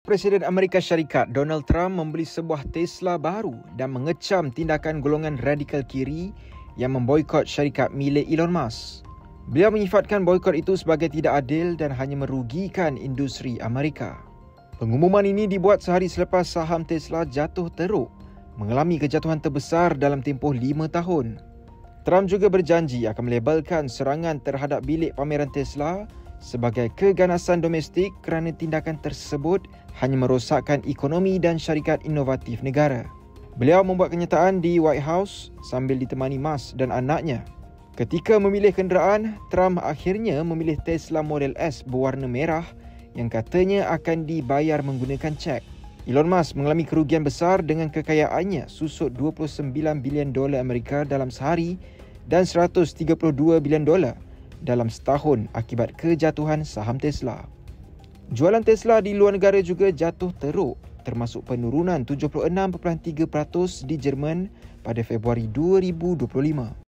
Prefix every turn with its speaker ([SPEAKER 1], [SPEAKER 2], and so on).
[SPEAKER 1] Presiden Amerika Syarikat Donald Trump membeli sebuah Tesla baru dan mengecam tindakan golongan radikal kiri yang memboikot syarikat milik Elon Musk. Beliau menyifatkan boikot itu sebagai tidak adil dan hanya merugikan industri Amerika. Pengumuman ini dibuat sehari selepas saham Tesla jatuh teruk, mengalami kejatuhan terbesar dalam tempoh 5 tahun. Trump juga berjanji akan melabelkan serangan terhadap bilik pameran Tesla sebagai keganasan domestik kerana tindakan tersebut hanya merosakkan ekonomi dan syarikat inovatif negara. Beliau membuat kenyataan di White House sambil ditemani Musk dan anaknya. Ketika memilih kenderaan, Trump akhirnya memilih Tesla Model S berwarna merah yang katanya akan dibayar menggunakan cek. Elon Musk mengalami kerugian besar dengan kekayaannya susut $29 bilion Amerika dalam sehari dan $132 bilion dalam setahun akibat kejatuhan saham Tesla. Jualan Tesla di luar negara juga jatuh teruk, termasuk penurunan 76.3% di Jerman pada Februari 2025.